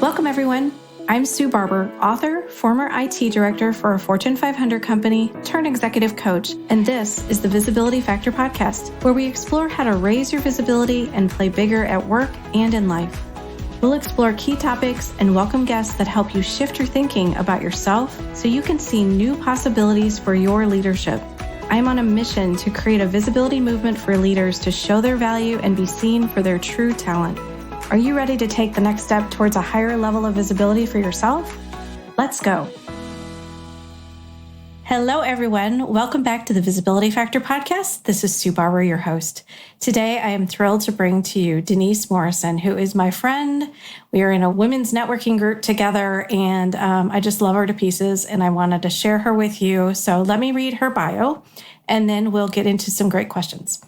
Welcome, everyone. I'm Sue Barber, author, former IT director for a Fortune 500 company, turned executive coach, and this is the Visibility Factor podcast, where we explore how to raise your visibility and play bigger at work and in life. We'll explore key topics and welcome guests that help you shift your thinking about yourself so you can see new possibilities for your leadership. I'm on a mission to create a visibility movement for leaders to show their value and be seen for their true talent. Are you ready to take the next step towards a higher level of visibility for yourself? Let's go. Hello, everyone. Welcome back to the Visibility Factor podcast. This is Sue Barber, your host. Today, I am thrilled to bring to you Denise Morrison, who is my friend. We are in a women's networking group together, and I just love her to pieces, and I wanted to share her with you. So let me read her bio, and then we'll get into some great questions.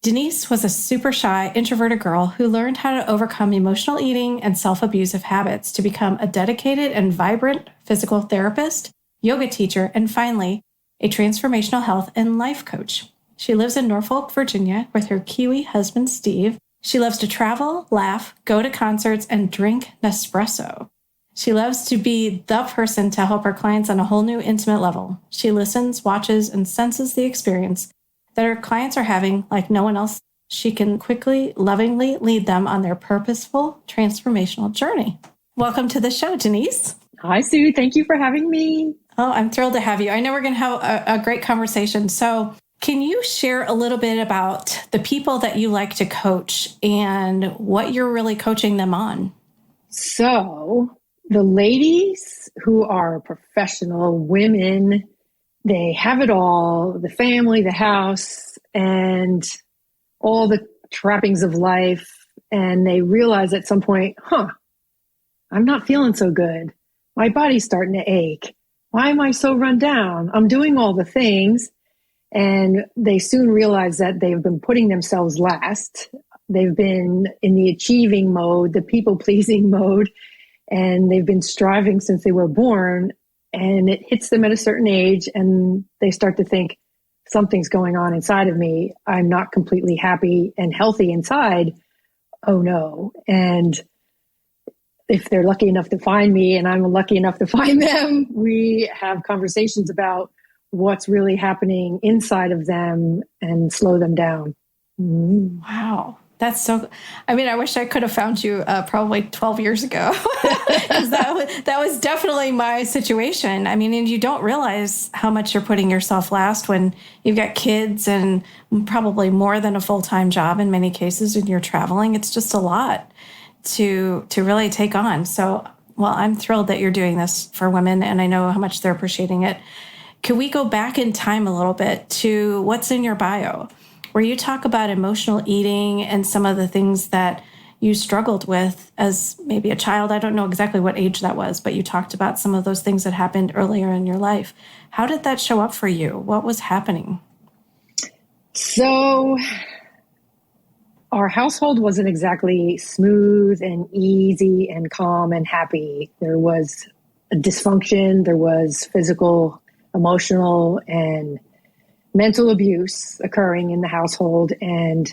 Denise was a super shy, introverted girl who learned how to overcome emotional eating and self-abusive habits to become a dedicated and vibrant physical therapist, yoga teacher, and finally, a transformational health and life coach. She lives in Norfolk, Virginia, with her Kiwi husband, Steve. She loves to travel, laugh, go to concerts, and drink Nespresso. She loves to be the person to help her clients on a whole new intimate level. She listens, watches, and senses the experience that her clients are having like no one else. She can quickly, lovingly lead them on their purposeful, transformational journey. Welcome to the show, Denise. Hi, Sue. Thank you for having me. Oh, I'm thrilled to have you. I know we're going to have a great conversation. So can you share a little bit about the people that you like to coach and what you're really coaching them on? So the ladies who are professional women, they have it all, the family, the house, and all the trappings of life. And they realize at some point, I'm not feeling so good. My body's starting to ache. Why am I so run down? I'm doing all the things. And they soon realize that they've been putting themselves last. They've been in the achieving mode, the people-pleasing mode, and they've been striving since they were born. And it hits them at a certain age and they start to think something's going on inside of me. I'm not completely happy and healthy inside. Oh no. And if they're lucky enough to find me and I'm lucky enough to find them, we have conversations about what's really happening inside of them and slow them down. Mm. Wow. That's so, I wish I could have found you probably 12 years ago, because that was definitely my situation. And you don't realize how much you're putting yourself last when you've got kids and probably more than a full-time job in many cases when you're traveling. It's just a lot to really take on. So, well, I'm thrilled that you're doing this for women, and I know how much they're appreciating it. Could we go back in time a little bit to what's in your bio, where you talk about emotional eating and some of the things that you struggled with as maybe a child? I don't know exactly what age that was, but you talked about some of those things that happened earlier in your life. How did that show up for you? What was happening? So our household wasn't exactly smooth and easy and calm and happy. There was a dysfunction. There was physical, emotional, and mental abuse occurring in the household. And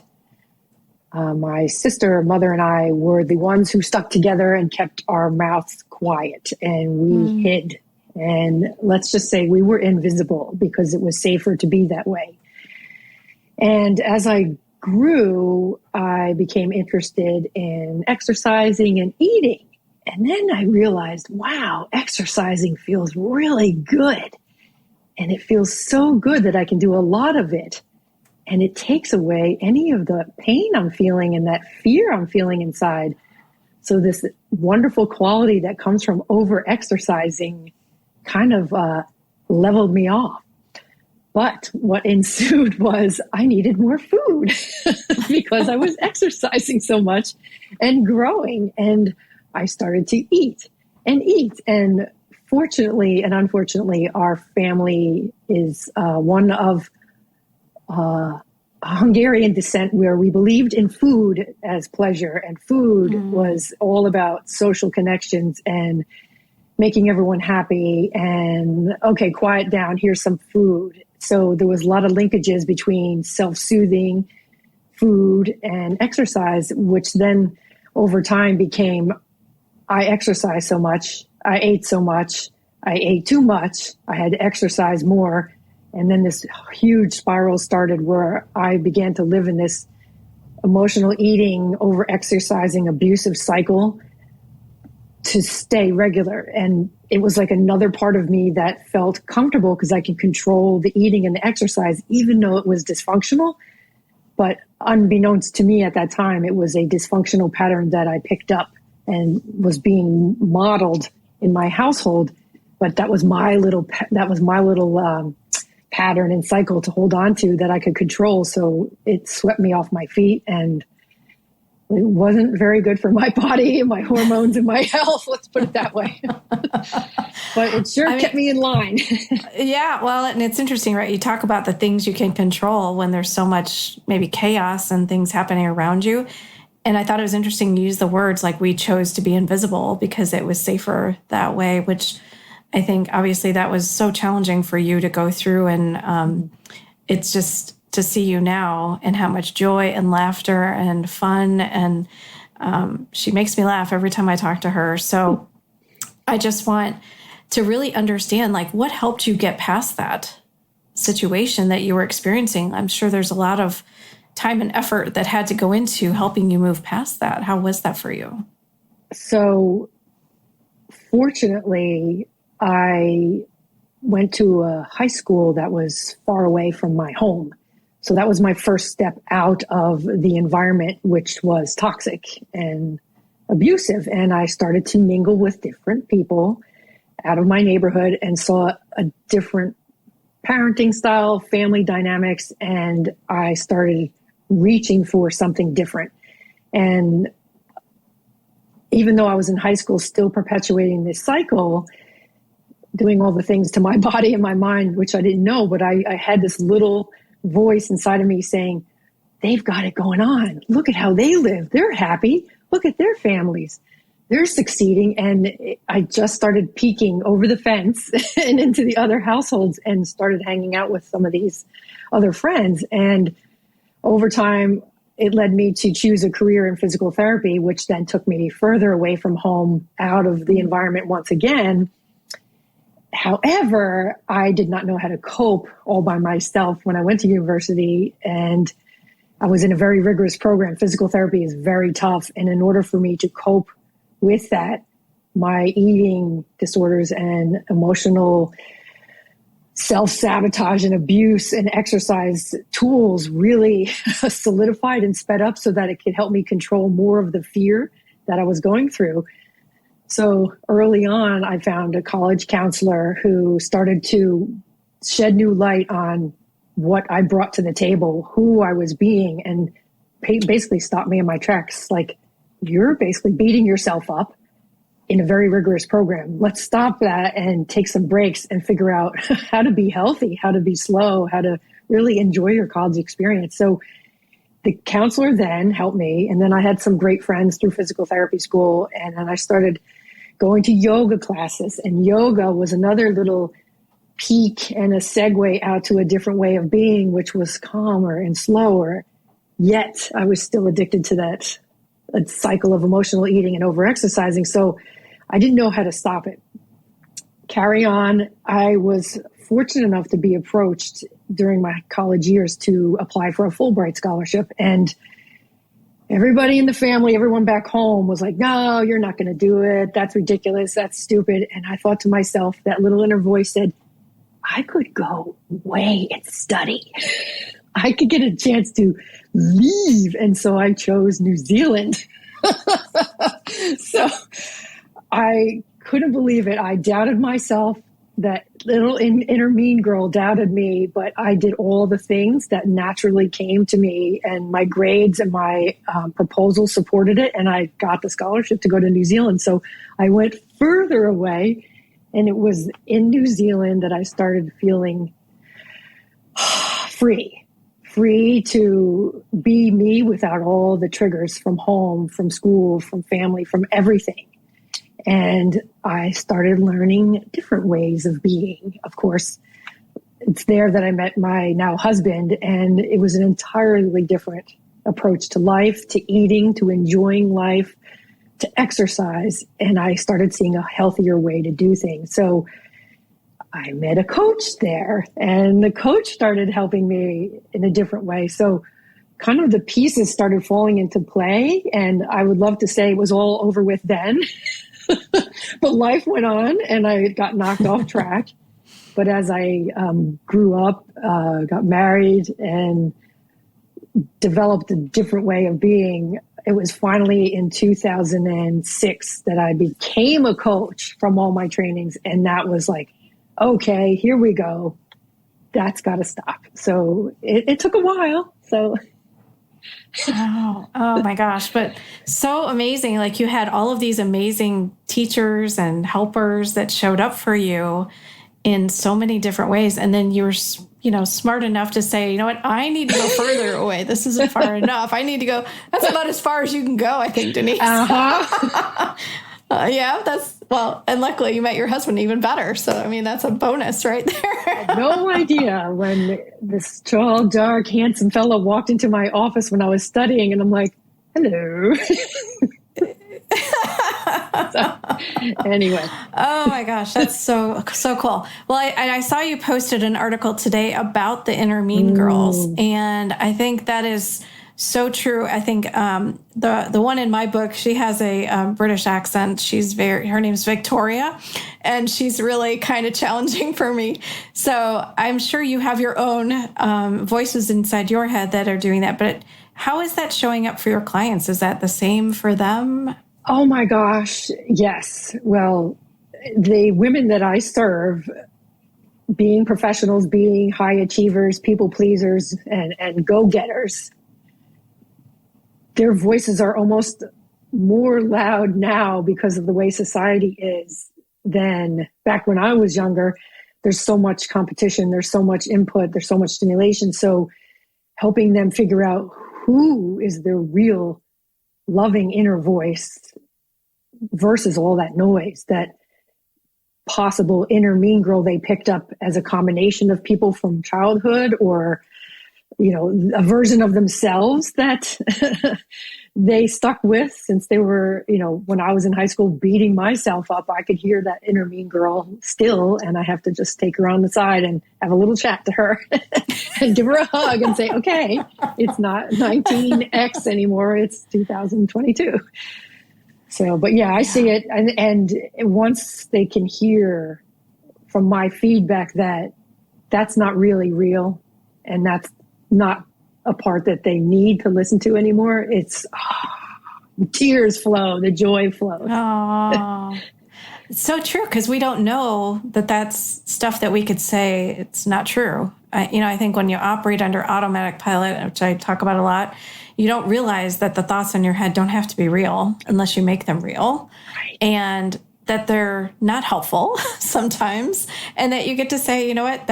my sister, mother, and I were the ones who stuck together and kept our mouths quiet, and we hid. And let's just say we were invisible because it was safer to be that way. And as I grew, I became interested in exercising and eating. And then I realized, wow, exercising feels really good. And it feels so good that I can do a lot of it. And it takes away any of the pain I'm feeling and that fear I'm feeling inside. So this wonderful quality that comes from over-exercising kind of leveled me off. But what ensued was I needed more food because I was exercising so much and growing. And I started to eat. And fortunately and unfortunately, our family is one of Hungarian descent, where we believed in food as pleasure, and food was all about social connections and making everyone happy. And okay, quiet down, here's some food. So there was a lot of linkages between self-soothing, food, and exercise, which then over time became I exercised so much. I ate so much. I ate too much. I had to exercise more. And then this huge spiral started where I began to live in this emotional eating, over exercising, abusive cycle to stay regular. And it was like another part of me that felt comfortable because I could control the eating and the exercise, even though it was dysfunctional. But unbeknownst to me at that time, it was a dysfunctional pattern that I picked up and was being modeled in my household. But that was my little pattern and cycle to hold on to that I could control. So it swept me off my feet, and it wasn't very good for my body and my hormones and my health. Let's put it that way. But it sure kept me in line. Yeah. Well, and it's interesting, right? You talk about the things you can control when there's so much maybe chaos and things happening around you. And I thought it was interesting you use the words like we chose to be invisible because it was safer that way, which I think obviously that was so challenging for you to go through. And it's just to see you now and how much joy and laughter and fun. And she makes me laugh every time I talk to her. So I just want to really understand, like, what helped you get past that situation that you were experiencing. I'm sure there's a lot of time and effort that had to go into helping you move past that. How was that for you? So fortunately, I went to a high school that was far away from my home. So that was my first step out of the environment, which was toxic and abusive. And I started to mingle with different people out of my neighborhood and saw a different parenting style, family dynamics, and I started reaching for something different. And even though I was in high school, still perpetuating this cycle, doing all the things to my body and my mind, which I didn't know, but I had this little voice inside of me saying, they've got it going on. Look at how they live. They're happy. Look at their families. They're succeeding. And I just started peeking over the fence and into the other households and started hanging out with some of these other friends. And over time, it led me to choose a career in physical therapy, which then took me further away from home, out of the environment once again. However, I did not know how to cope all by myself when I went to university, and I was in a very rigorous program. Physical therapy is very tough. And in order for me to cope with that, my eating disorders and emotional self-sabotage and abuse and exercise tools really solidified and sped up so that it could help me control more of the fear that I was going through. So early on, I found a college counselor who started to shed new light on what I brought to the table, who I was being, and basically stopped me in my tracks. Like, you're basically beating yourself up in a very rigorous program. Let's stop that and take some breaks and figure out how to be healthy, how to be slow, how to really enjoy your college experience. So the counselor then helped me. And then I had some great friends through physical therapy school. And then I started going to yoga classes. And yoga was another little peak and a segue out to a different way of being, which was calmer and slower. Yet I was still addicted to that cycle of emotional eating and overexercising. So I didn't know how to stop it. Carry on. I was fortunate enough to be approached during my college years to apply for a Fulbright scholarship. And everybody in the family, everyone back home was like, no, you're not going to do it. That's ridiculous. That's stupid. And I thought to myself, that little inner voice said, I could go away and study. I could get a chance to leave. And so I chose New Zealand. So I couldn't believe it. I doubted myself. That little inner mean girl doubted me, but I did all the things that naturally came to me, and my grades and my proposal supported it, and I got the scholarship to go to New Zealand. So I went further away, and it was in New Zealand that I started feeling free to be me without all the triggers from home, from school, from family, from everything. And I started learning different ways of being. Of course, it's there that I met my now husband, and it was an entirely different approach to life, to eating, to enjoying life, to exercise, and I started seeing a healthier way to do things. So I met a coach there, and the coach started helping me in a different way. So kind of the pieces started falling into play, and I would love to say it was all over with then, but life went on and I got knocked off track. But as I grew up, got married, and developed a different way of being, it was finally in 2006 that I became a coach from all my trainings. And that was like, okay, here we go. That's got to stop. So it took a while. So. Oh my gosh. But so amazing. Like, you had all of these amazing teachers and helpers that showed up for you in so many different ways. And then you were, smart enough to say, you know what, I need to go further away. This isn't far enough. I need to go. That's about as far as you can go, I think, Denise. Yeah, and luckily you met your husband even better. So, I mean, that's a bonus right there. I had no idea when this tall, dark, handsome fellow walked into my office when I was studying, and I'm like, hello. So, anyway. Oh my gosh, that's so cool. Well, I saw you posted an article today about the inner mean girls, and I think that is so true. I think the one in my book, she has a British accent. Her name's Victoria, and she's really kind of challenging for me. So I'm sure you have your own voices inside your head that are doing that. But how is that showing up for your clients? Is that the same for them? Oh my gosh, yes. Well, the women that I serve, being professionals, being high achievers, people pleasers, and go-getters, their voices are almost more loud now because of the way society is than back when I was younger. There's so much competition, there's so much input, there's so much stimulation. So helping them figure out who is their real loving inner voice versus all that noise, that possible inner mean girl they picked up as a combination of people from childhood, or a version of themselves that they stuck with since they were, when I was in high school beating myself up, I could hear that inner mean girl still. And I have to just take her on the side and have a little chat to her and give her a hug and say, okay, it's not 19X anymore. It's 2022. So, but yeah, I see it. And once they can hear from my feedback that that's not really real, and that's not a part that they need to listen to anymore, it's tears flow, the joy flows. Oh, it's so true, because we don't know that that's stuff that we could say it's not true. I think when you operate under automatic pilot, which I talk about a lot, you don't realize that the thoughts in your head don't have to be real unless you make them real. Right. And that they're not helpful sometimes. And that you get to say, you know what,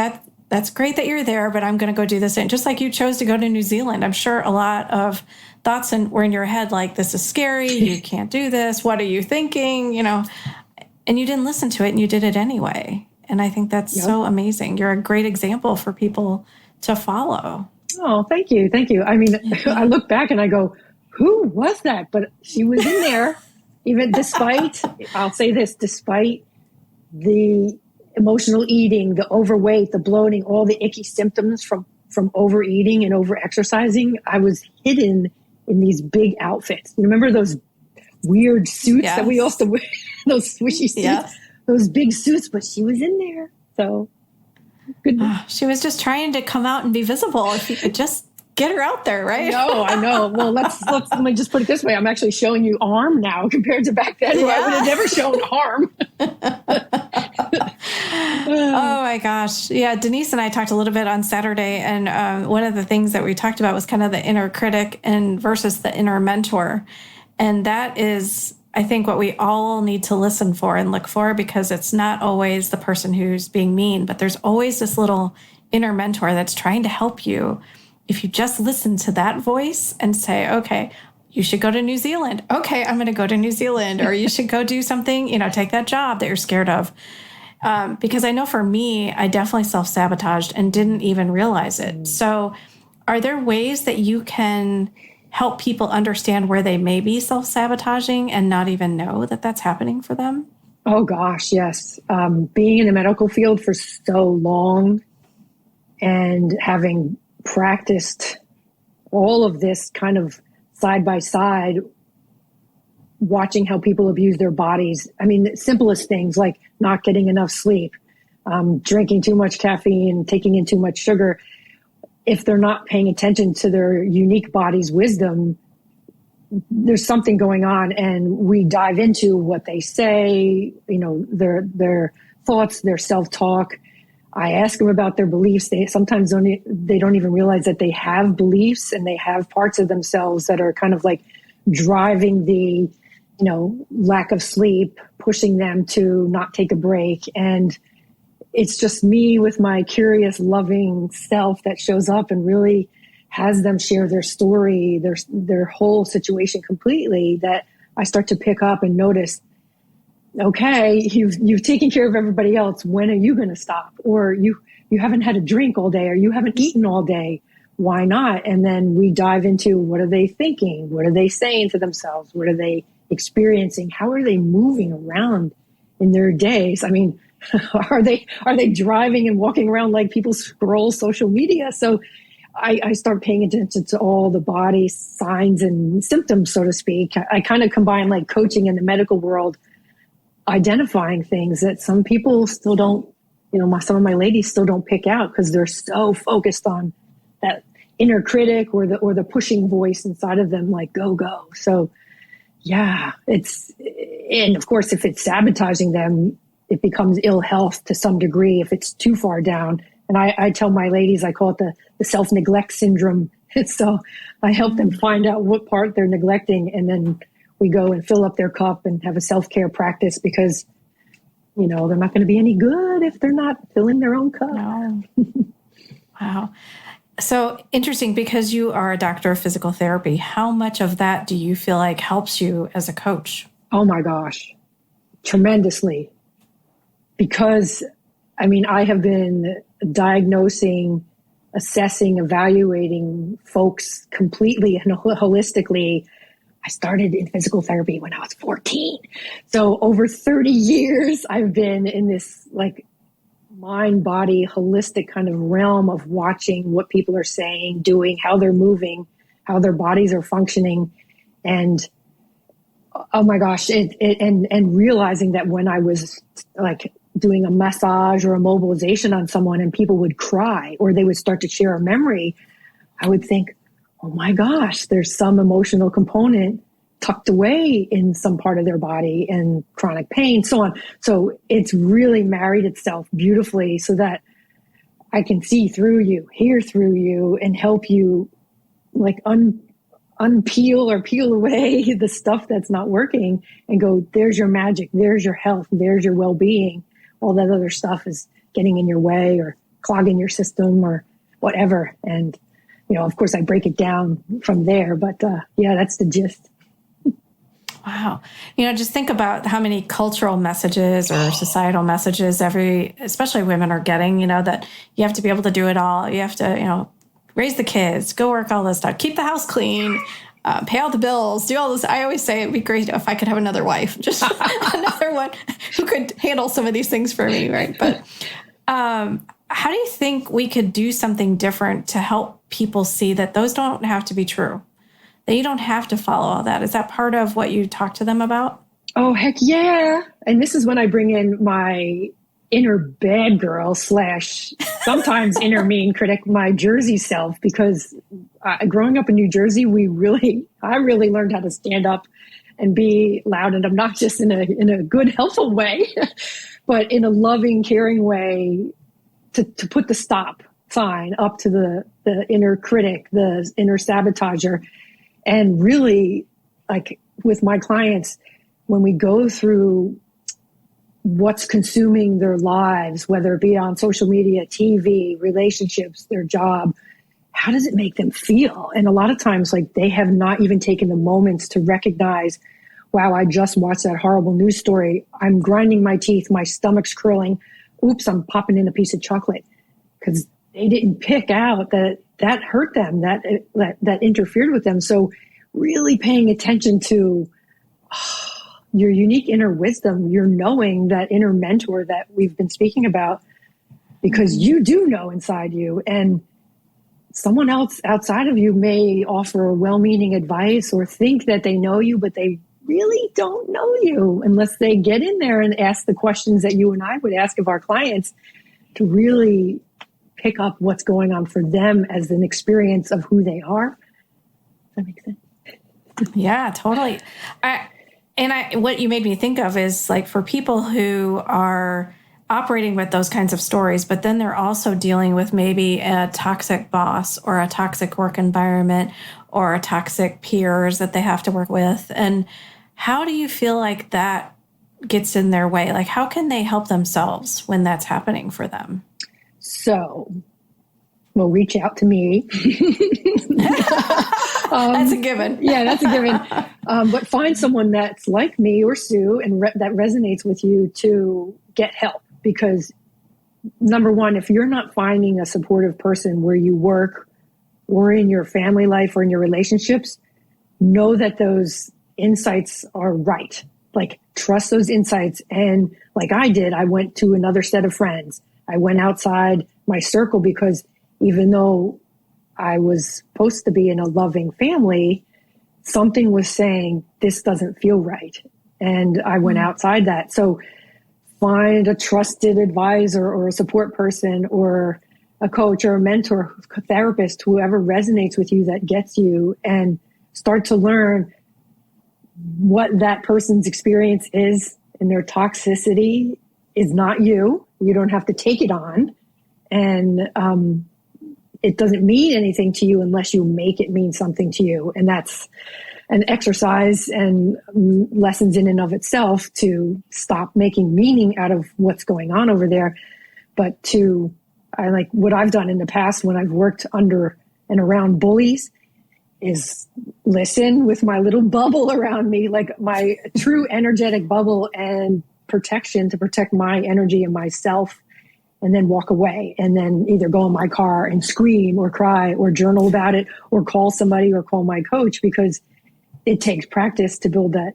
that's great that you're there, but I'm going to go do this. And just like you chose to go to New Zealand, I'm sure a lot of thoughts were in your head, like, this is scary. You can't do this. What are you thinking? And you didn't listen to it, and you did it anyway. And I think that's so amazing. You're a great example for people to follow. Oh, thank you. Thank you. I mean, I look back and I go, who was that? But she was in there, even despite the emotional eating, the overweight, the bloating, all the icky symptoms from overeating and over exercising. I was hidden in these big outfits. You remember those weird suits that we used to wear, those swishy suits, those big suits, but she was in there. So good. She was just trying to come out and be visible. If you could just get her out there, right? I know. Well, let me just put it this way. I'm actually showing you arm now compared to back then, where I would have never shown arm. Oh my gosh. Yeah. Denise and I talked a little bit on Saturday, and one of the things that we talked about was kind of the inner critic versus the inner mentor. And that is, I think, what we all need to listen for and look for, because it's not always the person who's being mean, but there's always this little inner mentor that's trying to help you. If you just listen to that voice and say, okay, you should go to New Zealand. Okay, I'm going to go to New Zealand. Or you should go do something, take that job that you're scared of. Because I know for me, I definitely self-sabotaged and didn't even realize it. So are there ways that you can help people understand where they may be self-sabotaging and not even know that that's happening for them? Oh gosh, yes. Being in the medical field for so long and having practiced all of this kind of side by side, watching how people abuse their bodies. I mean, the simplest things like not getting enough sleep, drinking too much caffeine, taking in too much sugar. If they're not paying attention to their unique body's wisdom, there's something going on, and we dive into what they say, their thoughts, their self-talk. I ask them about their beliefs. They sometimes don't even realize that they have beliefs, and they have parts of themselves that are kind of like driving the, lack of sleep, pushing them to not take a break. And it's just me with my curious, loving self that shows up and really has them share their story, their whole situation completely, that I start to pick up and notice, okay, you've taken care of everybody else. When are you going to stop? Or you haven't had a drink all day, or you haven't eaten all day. Why not? And then we dive into, what are they thinking? What are they saying to themselves? What are they experiencing? How are they moving around in their days? I mean, are they driving and walking around like people scroll social media? So I start paying attention to all the body signs and symptoms, so to speak. I kind of combine like coaching in the medical world, identifying things that some people still don't, some of my ladies still don't pick out because they're so focused on that inner critic or the pushing voice inside of them, like go. So yeah, and of course, if it's sabotaging them, it becomes ill health to some degree if it's too far down. And I tell my ladies, I call it the self-neglect syndrome. So I help them find out what part they're neglecting, and then we go and fill up their cup and have a self-care practice, because, they're not going to be any good if they're not filling their own cup. No. Wow. So interesting, because you are a doctor of physical therapy. How much of that do you feel like helps you as a coach? Oh my gosh, tremendously. Because, I have been diagnosing, assessing, evaluating folks completely and holistically. I started in physical therapy when I was 14. So over 30 years, I've been in this like mind, body, holistic kind of realm of watching what people are saying, doing, how they're moving, how their bodies are functioning. And oh my gosh, and realizing that when I was like doing a massage or a mobilization on someone and people would cry or they would start to share a memory, I would think, oh my gosh, there's some emotional component tucked away in some part of their body, and chronic pain, so on. So it's really married itself beautifully so that I can see through you, hear through you, and help you like unpeel or peel away the stuff that's not working and go, there's your magic, there's your health, there's your well-being. All that other stuff is getting in your way or clogging your system or whatever. And, of course I break it down from there, but yeah, that's the gist. Wow. Just think about how many cultural messages or societal messages especially women are getting, that you have to be able to do it all. You have to, raise the kids, go work, all this stuff, keep the house clean, pay all the bills, do all this. I always say it'd be great if I could have another wife, just another one who could handle some of these things for me. Right. But how do you think we could do something different to help people see that those don't have to be true? That you don't have to follow all that? Is that part of what you talk to them about? Oh, heck yeah. And this is when I bring in my inner bad girl / sometimes inner mean critic, my Jersey self, because growing up in New Jersey, I really learned how to stand up and be loud and obnoxious in a good, helpful way, but in a loving, caring way to put the stop sign up to the inner critic, the inner sabotager. And really, like with my clients, when we go through what's consuming their lives, whether it be on social media, TV, relationships, their job, how does it make them feel? And a lot of times, like they have not even taken the moments to recognize, wow, I just watched that horrible news story. I'm grinding my teeth, my stomach's curling. Oops, I'm popping in a piece of chocolate, because they didn't pick out that hurt them, that interfered with them. So really paying attention to your unique inner wisdom, your knowing, that inner mentor that we've been speaking about, because you do know inside you, and someone else outside of you may offer well-meaning advice or think that they know you, but they really don't know you unless they get in there and ask the questions that you and I would ask of our clients to really pick up what's going on for them as an experience of who they are. Does that make sense? Yeah, totally. What you made me think of is, like, for people who are operating with those kinds of stories, but then they're also dealing with maybe a toxic boss or a toxic work environment or a toxic peers that they have to work with. And how do you feel like that gets in their way? Like, how can they help themselves when that's happening for them? So, well, reach out to me. That's a given. Yeah, that's a given. But find someone that's like me or Sue and that resonates with you to get help. Because number one, if you're not finding a supportive person where you work or in your family life or in your relationships, know that those insights are right. Like, trust those insights. And like I did, I went to another set of friends. I went outside my circle, because even though I was supposed to be in a loving family, something was saying, this doesn't feel right. And I went outside that. So find a trusted advisor or a support person or a coach or a mentor, a therapist, whoever resonates with you, that gets you, and start to learn what that person's experience is, and their toxicity is not you. You don't have to take it on. And it doesn't mean anything to you unless you make it mean something to you. And that's an exercise and lessons in and of itself, to stop making meaning out of what's going on over there. But I like what I've done in the past when I've worked under and around bullies is listen with my little bubble around me, like my true energetic bubble and protection, to protect my energy and myself, and then walk away, and then either go in my car and scream or cry or journal about it or call somebody or call my coach, because it takes practice to build that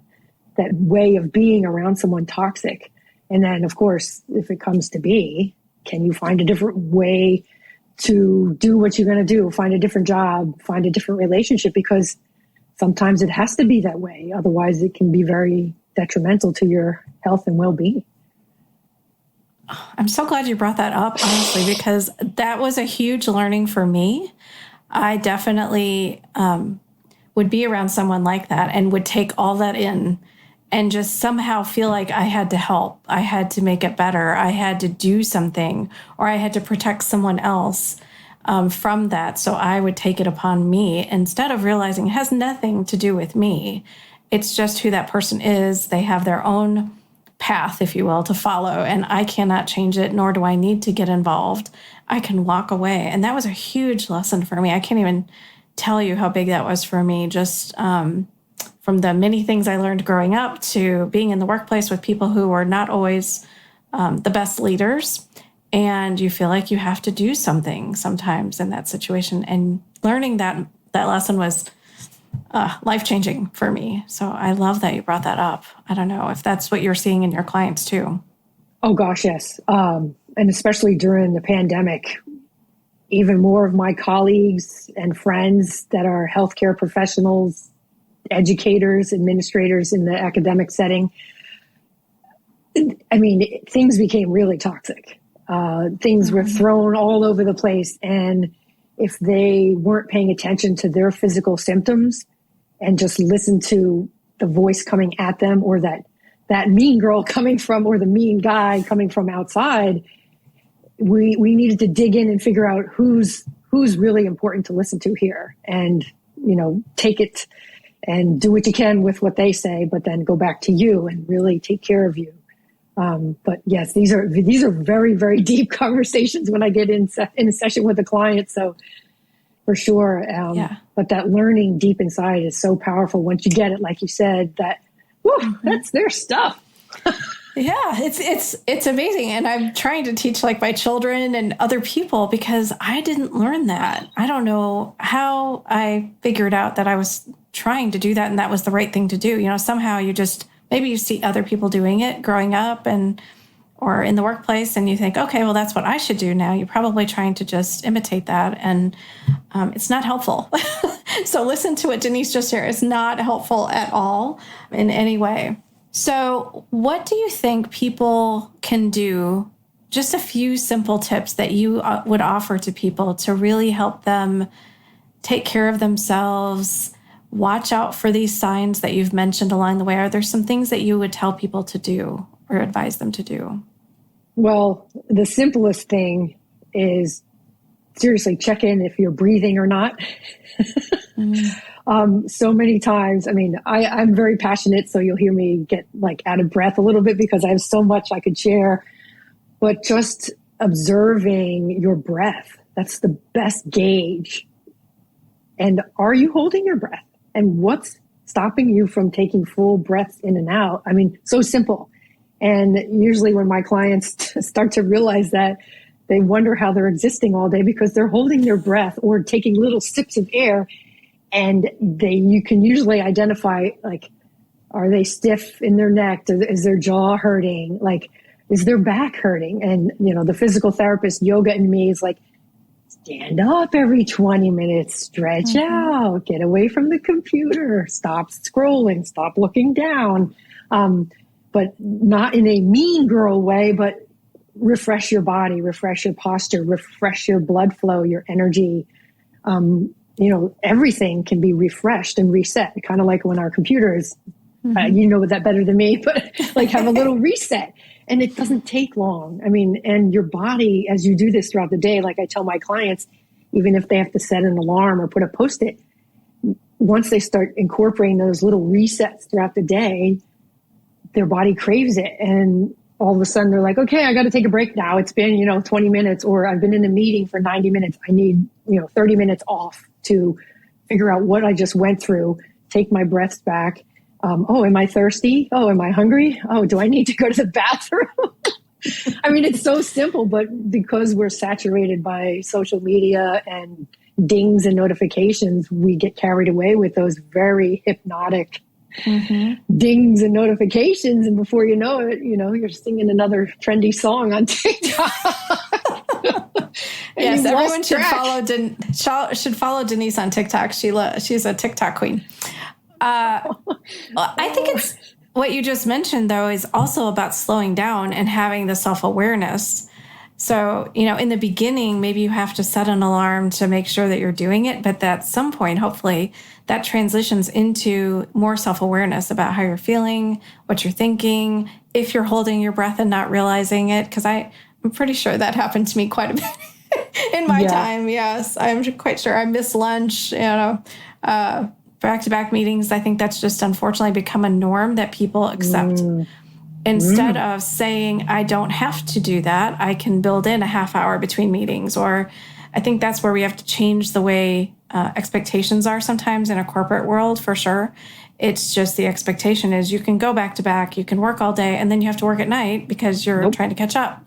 way of being around someone toxic. And then, of course, if it comes to be, can you find a different way to do what you're going to do? Find a different job, find a different relationship, because sometimes it has to be that way. Otherwise, it can be very detrimental to your health and well-being. I'm so glad you brought that up, honestly, because that was a huge learning for me. I definitely would be around someone like that and would take all that in and just somehow feel like I had to help. I had to make it better. I had to do something, or I had to protect someone else from that. So I would take it upon me, instead of realizing it has nothing to do with me. It's just who that person is. They have their own path, if you will, to follow, and I cannot change it, nor do I need to get involved. I can walk away. And that was a huge lesson for me. I can't even tell you how big that was for me, just from the many things I learned growing up to being in the workplace with people who are not always the best leaders. And you feel like you have to do something sometimes in that situation. And learning that lesson was life-changing for me. So I love that you brought that up. I don't know if that's what you're seeing in your clients too. Oh gosh, yes. And especially during the pandemic, even more of my colleagues and friends that are healthcare professionals, educators, administrators in the academic setting, I mean, things became really toxic. Things were thrown all over the place. And if they weren't paying attention to their physical symptoms and just listen to the voice coming at them, or that mean girl coming from, or the mean guy coming from outside, we needed to dig in and figure out who's really important to listen to here, and, take it and do what you can with what they say, but then go back to you and really take care of you. But yes, these are very, very deep conversations when I get in a session with a client. So for sure. But that learning deep inside is so powerful once you get it, like you said, that that's their stuff. Yeah, it's amazing. And I'm trying to teach like my children and other people because I didn't learn that. I don't know how I figured out that I was trying to do that and that was the right thing to do. Somehow maybe you see other people doing it growing up or in the workplace and you think, okay, well, that's what I should do now. You're probably trying to just imitate that. And it's not helpful. So listen to what Denise just shared. It's not helpful at all in any way. So what do you think people can do? Just a few simple tips that you would offer to people to really help them take care of themselves, watch out for these signs that you've mentioned along the way. Are there some things that you would tell people to do or advise them to do? Well, the simplest thing is seriously check in if you're breathing or not. So many times, I'm very passionate, so you'll hear me get like out of breath a little bit because I have so much I could share, but just observing your breath, that's the best gauge. And are you holding your breath? And what's stopping you from taking full breaths in and out? So simple. And usually when my clients start to realize that, they wonder how they're existing all day because they're holding their breath or taking little sips of air. And you can usually identify, like, are they stiff in their neck? Is their jaw hurting? Like, is their back hurting? And, the physical therapist, yoga in me is like, stand up every 20 minutes, stretch out, get away from the computer, stop scrolling, stop looking down. But not in a mean girl way, but refresh your body, refresh your posture, refresh your blood flow, your energy. Everything can be refreshed and reset, kind of like when our computers, you know that better than me, but like have a little reset. And it doesn't take long. And your body, as you do this throughout the day, like I tell my clients, even if they have to set an alarm or put a Post-it, once they start incorporating those little resets throughout the day, their body craves it. And all of a sudden they're like, okay, I got to take a break now. It's been, 20 minutes, or I've been in a meeting for 90 minutes. I need, 30 minutes off to figure out what I just went through, take my breaths back. Oh, am I thirsty? Oh, am I hungry? Oh, do I need to go to the bathroom? It's so simple, but because we're saturated by social media and dings and notifications, we get carried away with those very hypnotic dings and notifications, and before you know it, you're singing another trendy song on TikTok. Yes, everyone should follow Denise on TikTok. She's a TikTok queen. I think it's what you just mentioned, though, is also about slowing down and having the self-awareness. So, in the beginning, maybe you have to set an alarm to make sure that you're doing it. But at some point, hopefully, that transitions into more self-awareness about how you're feeling, what you're thinking, if you're holding your breath and not realizing it. Because I'm pretty sure that happened to me quite a bit in my time. Yes, I'm quite sure I missed lunch, back-to-back meetings. I think that's just unfortunately become a norm that people accept. Instead of saying, I don't have to do that, I can build in a half hour between meetings. Or I think that's where we have to change the way expectations are sometimes in a corporate world, for sure. It's just the expectation is you can go back to back, you can work all day, and then you have to work at night because you're trying to catch up.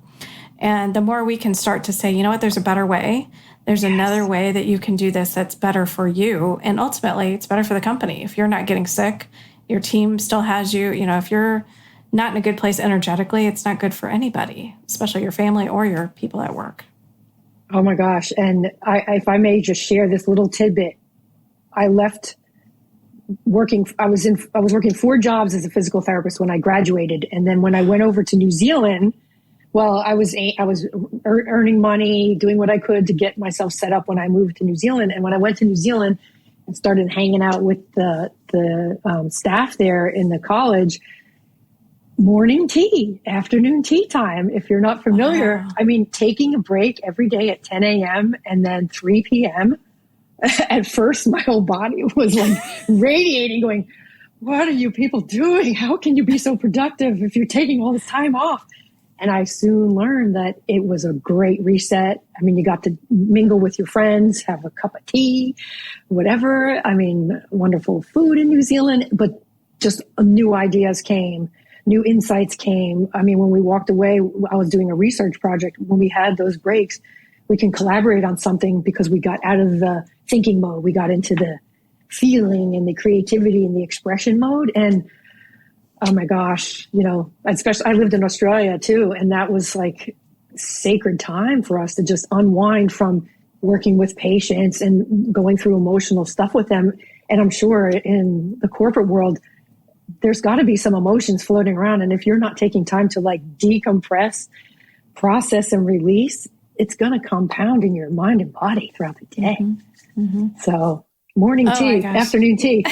And the more we can start to say, you know what, there's a better way. There's another way that you can do this that's better for you. And ultimately, it's better for the company. If you're not getting sick, your team still has you. If you're not in a good place energetically, it's not good for anybody, especially your family or your people at work. Oh my gosh. And if I may just share this little tidbit, I left working. I was working 4 jobs as a physical therapist when I graduated. And then when I went over to New Zealand, well, I was earning money, doing what I could to get myself set up when I moved to New Zealand. And when I went to New Zealand and started hanging out with the staff there in the college, morning tea, afternoon tea time. If you're not familiar, taking a break every day at 10 a.m. and then 3 p.m. At first, my whole body was like radiating, going, what are you people doing? How can you be so productive if you're taking all this time off? And I soon learned that it was a great reset. You got to mingle with your friends, have a cup of tea, whatever. Wonderful food in New Zealand, but just new ideas came. new insights came. I mean, when we walked away, I was doing a research project. When we had those breaks, we can collaborate on something because we got out of the thinking mode. We got into the feeling and the creativity and the expression mode. And oh my gosh, especially I lived in Australia too. And that was like sacred time for us to just unwind from working with patients and going through emotional stuff with them. And I'm sure in the corporate world, there's got to be some emotions floating around. And if you're not taking time to like decompress, process, and release, it's going to compound in your mind and body throughout the day. Mm-hmm. Mm-hmm. So morning tea, afternoon tea.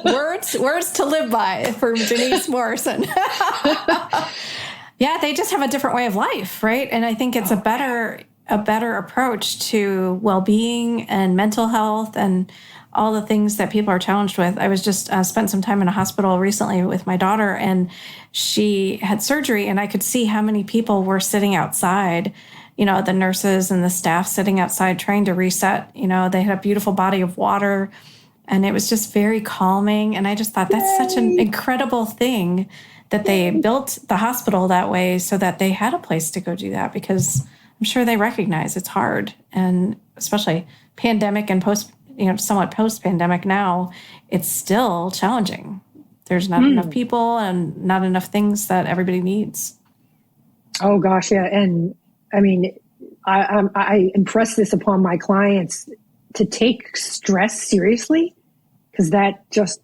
Words to live by from Denise Morrison. Yeah, they just have a different way of life, right? And I think it's a better approach to well-being and mental health and all the things that people are challenged with. I was just spent some time in a hospital recently with my daughter, and she had surgery, and I could see how many people were sitting outside, the nurses and the staff sitting outside trying to reset. They had a beautiful body of water, and it was just very calming. And I just thought that's such an incredible thing that they built the hospital that way so that they had a place to go do that, because I'm sure they recognize it's hard. And especially pandemic and somewhat post-pandemic now, it's still challenging. There's not enough people and not enough things that everybody needs. Oh gosh, yeah. And I mean, I impress this upon my clients to take stress seriously, because that just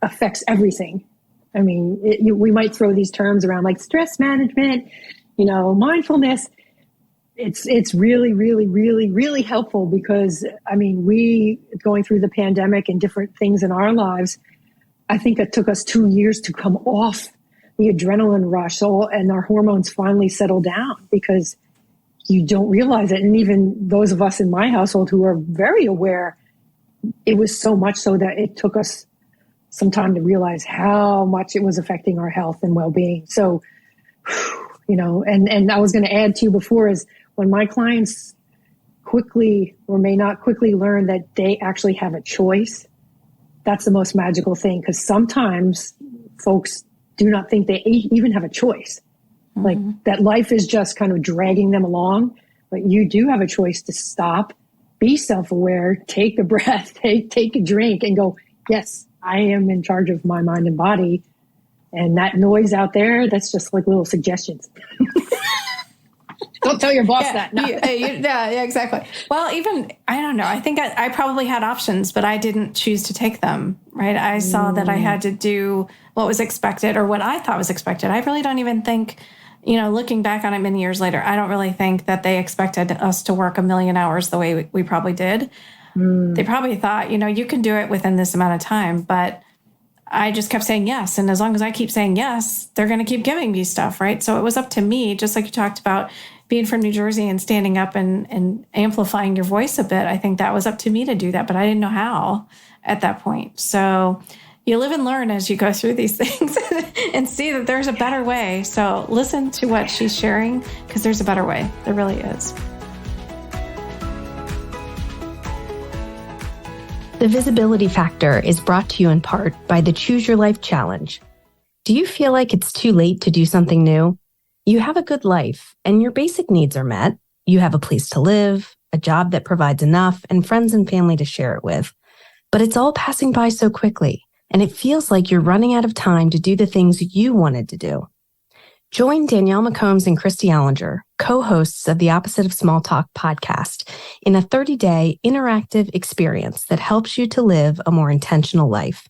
affects everything. I mean, we might throw these terms around like stress management, mindfulness. It's really, really, really, really helpful, because I mean, we going through the pandemic and different things in our lives, I think it took us 2 years to come off the adrenaline rush. And our hormones finally settle down, because you don't realize it. And even those of us in my household who are very aware, it was so much so that it took us some time to realize how much it was affecting our health and well-being. So, and I was going to add to you before is when my clients quickly or may not quickly learn that they actually have a choice, that's the most magical thing. Because sometimes folks do not think they even have a choice. Mm-hmm. Like that life is just kind of dragging them along, but you do have a choice to stop, be self-aware, take a breath, take a drink and go, yes, I am in charge of my mind and body. And that noise out there, that's just like little suggestions. Don't tell your boss that. No. Yeah, exactly. Well, even, I don't know. I think I probably had options, but I didn't choose to take them, right? I saw that I had to do what was expected or what I thought was expected. I really don't even think, looking back on it many years later, I don't really think that they expected us to work 1 million hours the way we probably did. They probably thought, you can do it within this amount of time, but I just kept saying yes. And as long as I keep saying yes, they're going to keep giving me stuff, right? So it was up to me, just like you talked about being from New Jersey and standing up and amplifying your voice a bit. I think that was up to me to do that, but I didn't know how at that point. So you live and learn as you go through these things and see that there's a better way. So listen to what she's sharing, because there's a better way. There really is. The Visibility Factor is brought to you in part by the Choose Your Life Challenge. Do you feel like it's too late to do something new? You have a good life and your basic needs are met. You have a place to live, a job that provides enough, and friends and family to share it with. But it's all passing by so quickly, and it feels like you're running out of time to do the things you wanted to do. Join Danielle McCombs and Christy Allinger, co-hosts of the Opposite of Small Talk podcast, in a 30-day interactive experience that helps you to live a more intentional life.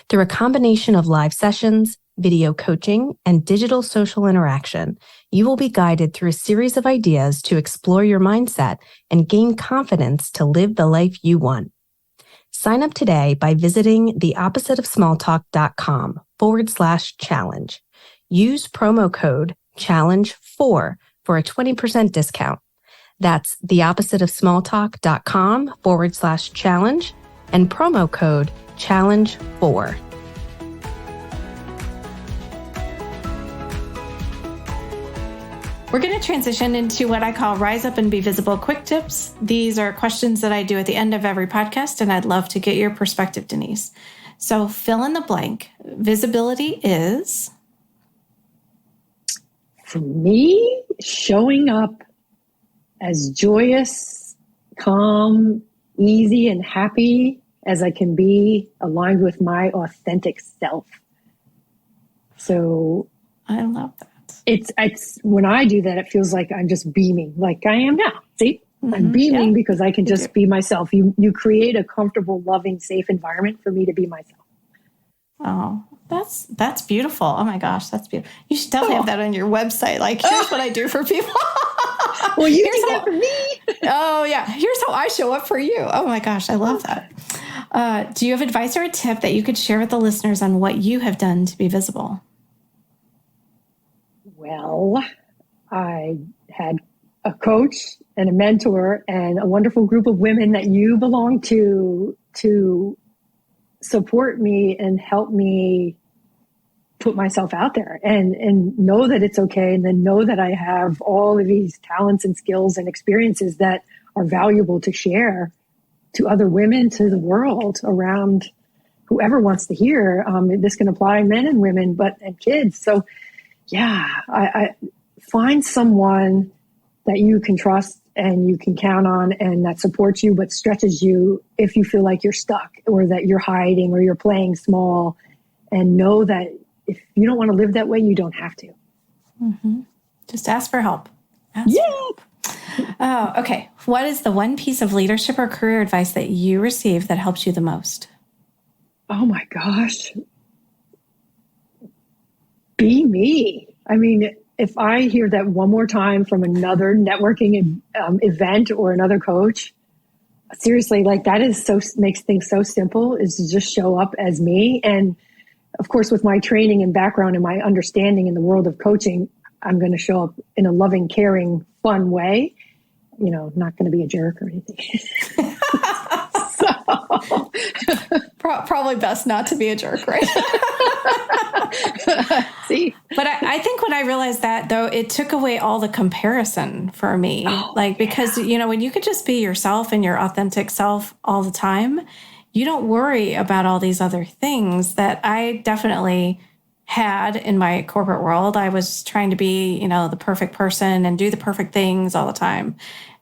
Through a combination of live sessions, video coaching, and digital social interaction, you will be guided through a series of ideas to explore your mindset and gain confidence to live the life you want. Sign up today by visiting theoppositeofsmalltalk.com/challenge. Use promo code CHALLENGE4 for a 20% discount. That's theoppositeofsmalltalk.com/challenge and promo code CHALLENGE4. We're going to transition into what I call Rise Up and Be Visible quick tips. These are questions that I do at the end of every podcast, and I'd love to get your perspective, Denise. So fill in the blank. Visibility is? For me, showing up as joyous, calm, easy, and happy as I can be, aligned with my authentic self. So I love that. It's when I do that, it feels like I'm just beaming, like I am now. See, I'm beaming because I can just be myself. You create a comfortable, loving, safe environment for me to be myself. Oh, that's beautiful. Oh my gosh, that's beautiful. You should definitely have that on your website. Like, here's what I do for people. Well, you do that for me. Oh yeah, here's how I show up for you. Oh my gosh, I love that. Do you have advice or a tip that you could share with the listeners on what you have done to be visible? Well, I had a coach and a mentor and a wonderful group of women that you belong to support me and help me put myself out there and know that it's okay. And then know that I have all of these talents and skills and experiences that are valuable to share to other women, to the world around, whoever wants to hear. This can apply men and women, and kids. So yeah, I find someone that you can trust and you can count on and that supports you, but stretches you if you feel like you're stuck or that you're hiding or you're playing small, and know that if you don't want to live that way, you don't have to. Mm-hmm. Just ask for help. For help. Oh, okay. What is the one piece of leadership or career advice that you received that helped you the most? Oh my gosh. Be me. I mean, if I hear that one more time from another networking event or another coach, seriously, like that is makes things so simple, is to just show up as me. And of course, with my training and background and my understanding in the world of coaching, I'm going to show up in a loving, caring, fun way. You know, not going to be a jerk or anything. Probably best not to be a jerk, right? See? But I think when I realized that, though, it took away all the comparison for me. Because, when you could just be yourself and your authentic self all the time, you don't worry about all these other things that I definitely had in my corporate world. I was trying to be, the perfect person and do the perfect things all the time.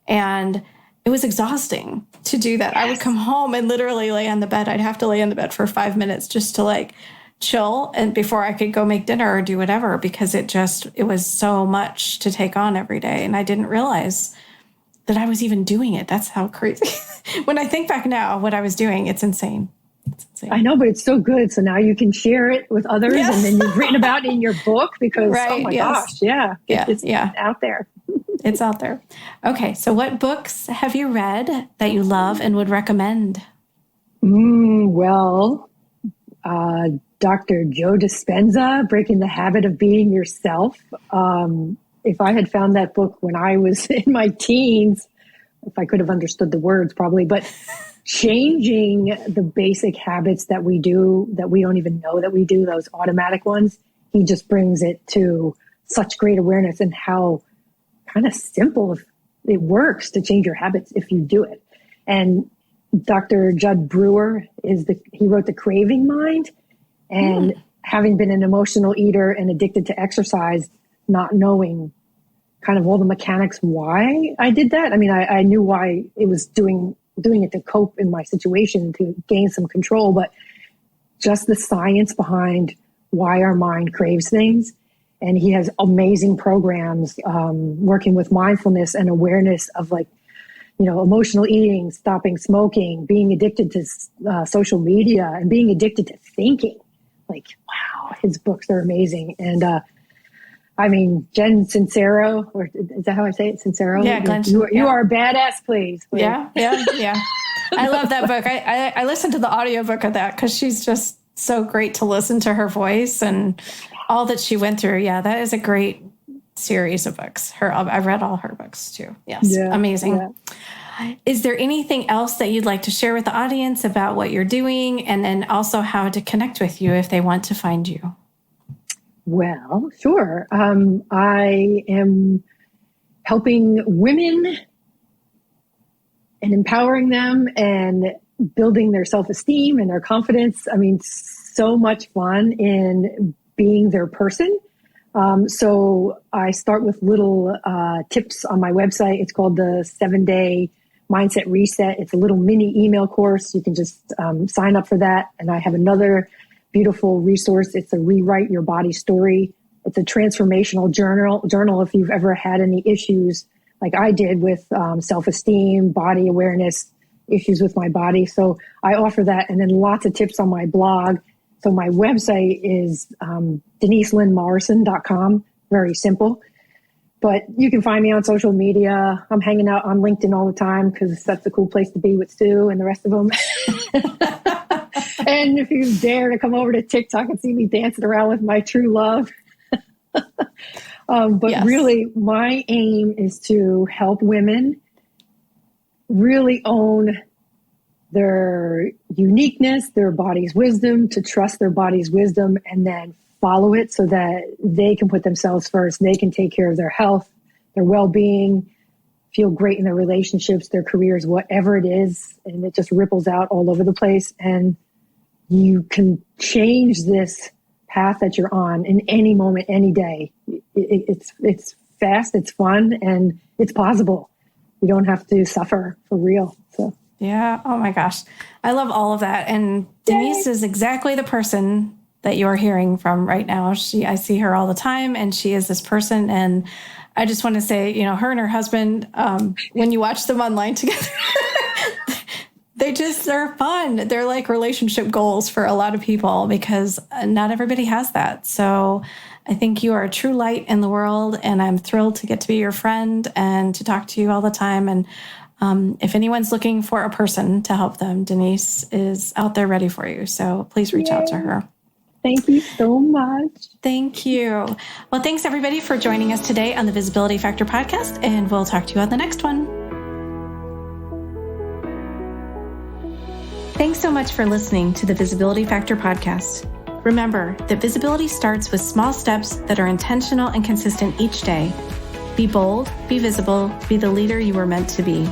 And it was exhausting to do that. Yes. I would come home and literally lay on the bed. I'd have to lay on the bed for 5 minutes just to chill, and before I could go make dinner or do whatever, because it was so much to take on every day. And I didn't realize that I was even doing it. That's how crazy. When I think back now, what I was doing, it's insane. I know, but it's so good. So now you can share it with others, yes. And then you've written about it in your book because, right, oh my gosh, it's out there. It's out there. Okay, so what books have you read that you love and would recommend? Well, Dr. Joe Dispenza, Breaking the Habit of Being Yourself. If I had found that book when I was in my teens, if I could have understood the words probably, but changing the basic habits that we do, that we don't even know that we do, those automatic ones, he just brings it to such great awareness and how kind of simple it works to change your habits if you do it. And Dr. Judd Brewer he wrote The Craving Mind, and having been an emotional eater and addicted to exercise, not knowing kind of all the mechanics why I did that. I mean, I knew why it was doing it to cope in my situation, to gain some control, but just the science behind why our mind craves things. And he has amazing programs working with mindfulness and awareness of emotional eating, stopping smoking, being addicted to social media, and being addicted to thinking. Wow, his books are amazing. And Jen Sincero, or is that how I say it? Sincero? Yeah, you are a badass, please. Yeah. I love that book. I listened to the audiobook of that because she's just so great to listen to her voice and all that she went through. Yeah, that is a great series of books. I've read all her books too. Yes, amazing. Yeah. Is there anything else that you'd like to share with the audience about what you're doing, and then also how to connect with you if they want to find you? Well, sure. I am helping women and empowering them and building their self-esteem and their confidence. I mean, so much fun in being their person. So I start with little tips on my website. It's called the 7-Day Mindset Reset. It's a little mini email course. You can just sign up for that. And I have another beautiful resource. It's a Rewrite Your Body Story. It's a transformational journal if you've ever had any issues like I did with self-esteem, body awareness, issues with my body. So I offer that, and then lots of tips on my blog. So my website is DeniseLynnMorrison.com. Very simple. But you can find me on social media. I'm hanging out on LinkedIn all the time because that's a cool place to be with Sue and the rest of them. And if you dare to come over to TikTok and see me dancing around with my true love. But yes, really, my aim is to help women really own their uniqueness, their body's wisdom, to trust their body's wisdom, and then follow it so that they can put themselves first. They can take care of their health, their well-being, feel great in their relationships, their careers, whatever it is. And it just ripples out all over the place. And you can change this path that you're on in any moment, any day. It's fast, it's fun, and it's possible. You don't have to suffer for real. So yeah. Oh my gosh. I love all of that. And Denise is exactly the person that you're hearing from right now. I see her all the time, and she is this person. And I just want to say, her and her husband, when you watch them online together, they're fun. They're like relationship goals for a lot of people because not everybody has that. So I think you are a true light in the world, and I'm thrilled to get to be your friend and to talk to you all the time. And if anyone's looking for a person to help them, Denise is out there ready for you. So please reach out to her. Thank you so much. Thank you. Well, thanks everybody for joining us today on the Visibility Factor podcast, and we'll talk to you on the next one. Thanks so much for listening to the Visibility Factor podcast. Remember that visibility starts with small steps that are intentional and consistent each day. Be bold, be visible, be the leader you were meant to be.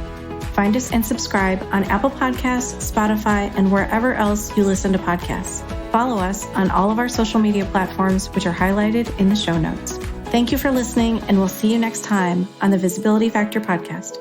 Find us and subscribe on Apple Podcasts, Spotify, and wherever else you listen to podcasts. Follow us on all of our social media platforms, which are highlighted in the show notes. Thank you for listening, and we'll see you next time on the Visibility Factor podcast.